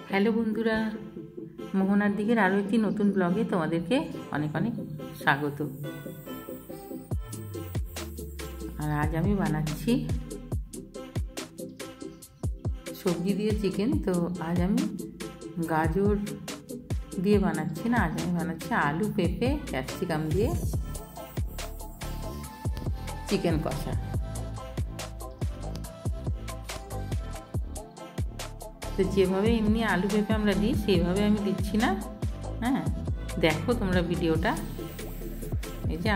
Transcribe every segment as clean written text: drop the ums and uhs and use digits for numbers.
Hello বন্ধুরা, মোহনার দিকের আরও একটি নতুন ব্লগে তোমাদেরকে অনেক অনেক স্বাগত। আর আজ আমি বানাচ্ছি সবজি দিয়ে চিকেন। তো আজ আমি গাজর দিয়ে বানাচ্ছি না, আজ আমি বানাচ্ছি আলু, পেঁপে, ক্যাপসিকাম দিয়ে চিকেন কষা। তো যেভাবে এমনি আলু পেঁপে আমরা দিই সেইভাবে আমি দিচ্ছি না। হ্যাঁ, দেখো তোমরা ভিডিওটা। এই যে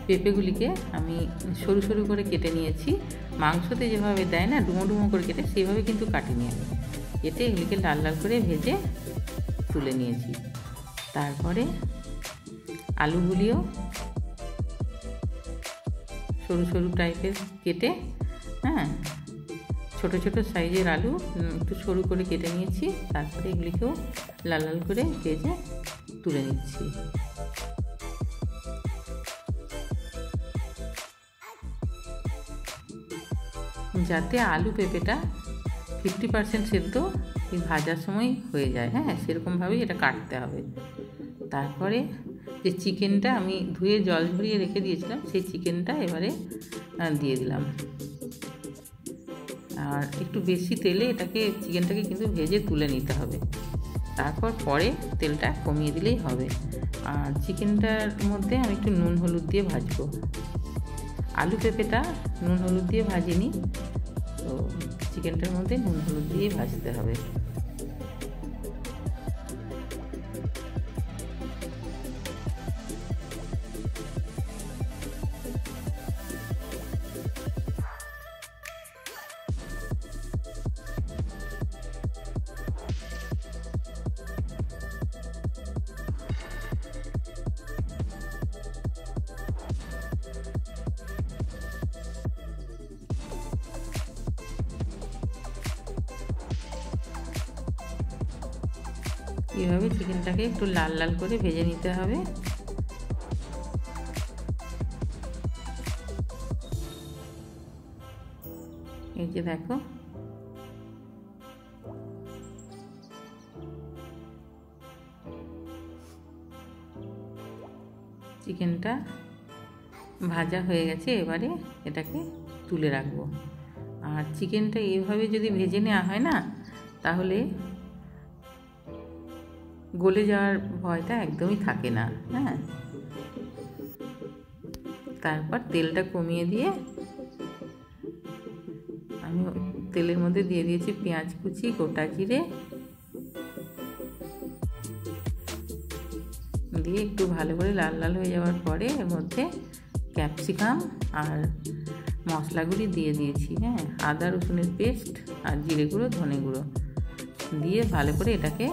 পেঁপেগুলিকে আমি সরু সরু করে কেটে নিয়েছি। মাংসতে যেভাবে দেয় না ডুমো ডুমো করে কেটে, সেইভাবে কিন্তু কাটিনি আমি। কেটে এগুলিকে লাল লাল করে ভেজে তুলে নিয়েছি। তারপরে আলুগুলিও সরু সরু টাইপের কেটে, হ্যাঁ, ছোট ছোট সাইজের আলু একটু সরু করে কেটে নিয়েছি। তারপরে এগুলিকেও লাল লাল করে ভেজে তুলে নিচ্ছি। যাতে আলু পেঁপেটা 50% সেদ্ধ এই ভাজার সময় হয়ে যায়, হ্যাঁ, সেরকমভাবেই এটা কাটতে হবে। তারপরে যে চিকেনটা আমি ধুয়ে জল ঝরিয়ে রেখে দিয়েছিলাম, সেই চিকেনটা এবারে দিয়ে দিলাম। আর একটু বেশি তেলে চিকেনটাকে কিন্তু ভেজে তুলে নিতে হবে। তারপর পরে তেলটা কমিয়ে দিলেই হবে। আর চিকেনটার মধ্যে আমি একটু নুন হলুদ দিয়ে ভাজবো। আলু পেঁপেটা নুন হলুদ দিয়ে ভাজিনি, তো চিকেনটার মধ্যে নুন হলুদ দিয়ে ভাজতে হবে। এইভাবে চিকেনটাকে একটু লাল লাল করে ভেজে নিতে হবে। এই যে দেখো, চিকেনটা ভাজা হয়ে গেছে। এবারে এটাকে তুলে রাখবো। আর চিকেনটা এইভাবে যদি ভেজে নেওয়া হয় না, তাহলে গলে যাওয়ার ভয়টা একদমই থাকে না। হ্যাঁ, তারপর তেলটা কমিয়ে দিয়ে আমি তেলের মধ্যে দিয়ে দিয়েছি পেঁয়াজ কুচি, গোটা জিরে দিয়ে একটু ভালো করে লাল লাল হয়ে যাওয়ার পরে এর মধ্যে ক্যাপসিকাম আর মশলাগুলি দিয়ে দিয়েছি। হ্যাঁ, আদা রসুনের পেস্ট আর জিরে গুঁড়ো, ধনে গুঁড়ো দিয়ে ভালো করে এটাকে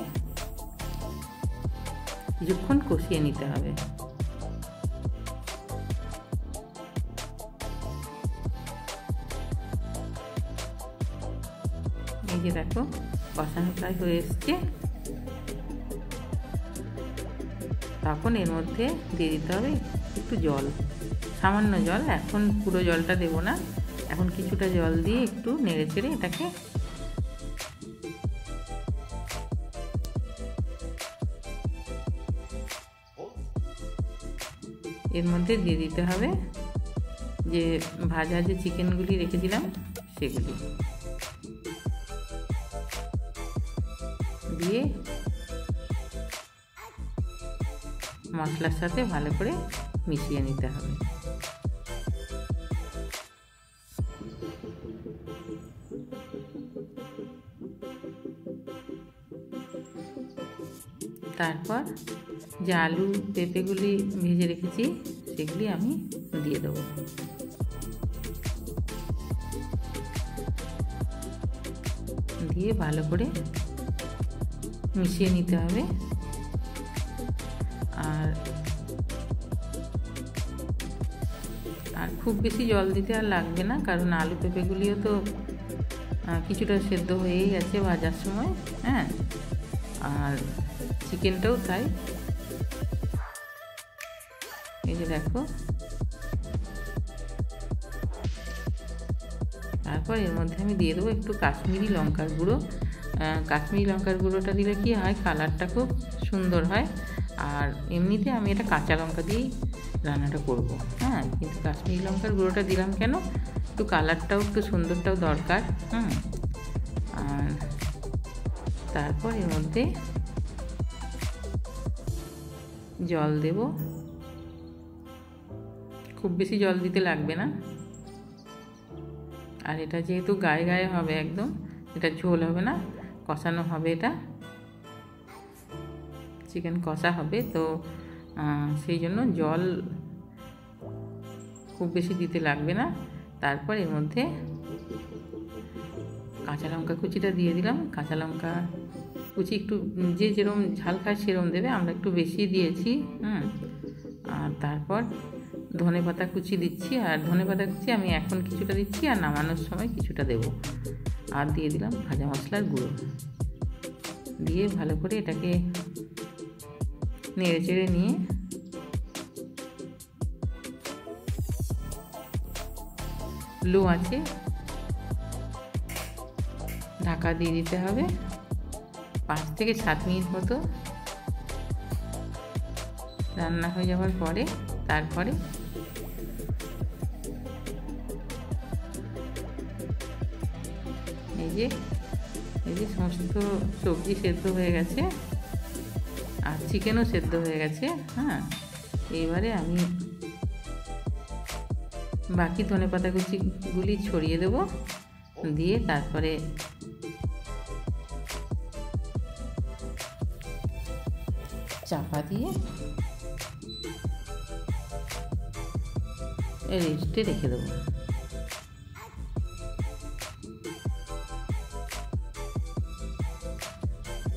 কিছুক্ষণ কষিয়ে নিতে হবে। এই যে দেখো, কষানো প্রায় হয়ে এসছে। তখন এর মধ্যে দিয়ে দিতে হবে একটু জল, সামান্য জল। এখন পুরো জলটা দেবো না, এখন কিছুটা জল দিয়ে একটু নেড়ে চেড়ে এটাকে এর মধ্যে দিয়ে দিতে হবে যে ভাজা যে চিকেনগুলি রেখেছিলাম সেগুলি দিয়ে মশলার সাথে ভালো করে মিশিয়ে নিতে হবে। তারপর যে আলু পেঁপেগুলি ভেজে রেখেছি সেগুলি আমি দিয়ে দেবো। দিয়ে ভালো করে মিশিয়ে নিতে হবে। আর খুব বেশি জল দিতে আর লাগবে না, কারণ আলু পেঁপেগুলিও তো কিছুটা সেদ্ধ হয়েই গেছে ভাজার সময়। হ্যাঁ, আর চিকেনটাও তাই। এই যে দেখো, তারপর এর মধ্যে আমি দিয়ে দেবো একটু কাশ্মীরি লঙ্কার গুঁড়ো। কাশ্মীরি লঙ্কার গুঁড়োটা দিলে কি হয়, কালারটা খুব সুন্দর হয়। আর এমনিতে আমি এটা কাঁচা লঙ্কা দিয়েই রান্নাটা করব, হ্যাঁ। কিন্তু কাশ্মীরি লঙ্কার গুঁড়োটা দিলাম কেন, একটু কালারটাও একটু সুন্দরটাও দরকার। আর তারপর এর মধ্যে জল দেব, খুব বেশি জল দিতে লাগবে না। আর এটা যেহেতু গায়ে গায়ে হবে একদম, এটা ঝোল হবে না, কষানো হবে, এটা চিকেন কষা হবে, তো সেই জন্য জল খুব বেশি দিতে লাগবে না। তারপর এর মধ্যে কাঁচা লঙ্কা কুচিটা দিয়ে দিলাম। কাঁচা লঙ্কা কুচি একটু যে যেরকম ঝাল খায় সেরকম দেবে, আমরা একটু বেশি দিয়েছি। আর তারপর ধনেপাতা কুচি দিচ্ছি, আর ধনেপাতা কুচি আমি এখন কিছুটা দিচ্ছি আর নামানোর সময় কিছুটা দেব। আর দিয়ে দিলাম ভাজা মশলার গুঁড়ো, দিয়ে ভালো করে এটাকে নেড়ে চেড়ে নিয়ে লো আছে ঢাকা দিয়ে দিতে হবে 5 থেকে 7 মিনিট মতো। রান্না হয়ে যাওয়ার পরে তারপরে এই যে সমস্ত সবজি সেদ্ধ হয়ে গেছে আর চিকেনও সেদ্ধ হয়ে গেছে। হ্যাঁ, এইবারে আমি বাকি ধনেপাতা কুচিগুলি ছড়িয়ে দেব, দিয়ে তারপরে চাপা দিয়ে রেস্টে রেখে দেবো।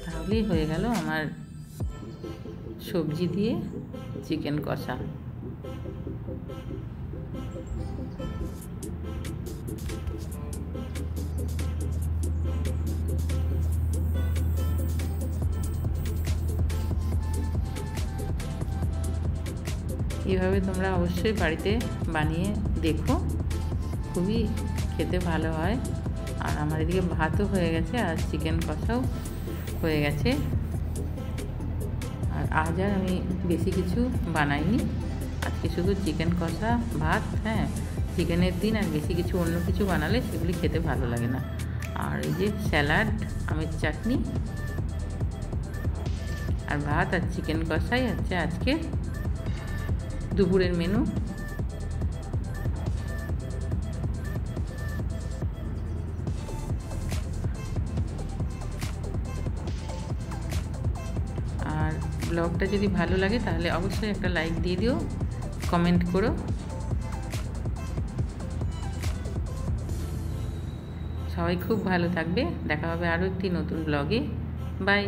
তাহলেই হয়ে গেল আমার সবজি দিয়ে চিকেন কষা। এভাবে তোমরা অবশ্যই বাড়িতে বানিয়ে দেখো, খুবই খেতে ভালো হয়। আর আমার এদিকে ভাতও হয়ে গেছে আর চিকেন কষাও হয়ে গেছে। আর আজ আর আমি বেশি কিছু বানাইনি, আজকে শুধু চিকেন কষা ভাত। হ্যাঁ, চিকেনের দিন আর বেশি কিছু অন্য কিছু বানালে সেগুলি খেতে ভালো লাগে না। আর এই যে স্যালাড, আমের চাটনি আর ভাত আর চিকেন কষাই হচ্ছে আজকে দুপুরের মেনু। আর ব্লগটা যদি ভালো লাগে তাহলে অবশ্যই একটা লাইক দিয়ে দিও, কমেন্ট করো। সবাই খুব ভালো থাকবে, দেখা হবে আরও একটি নতুন ব্লগে। বাই।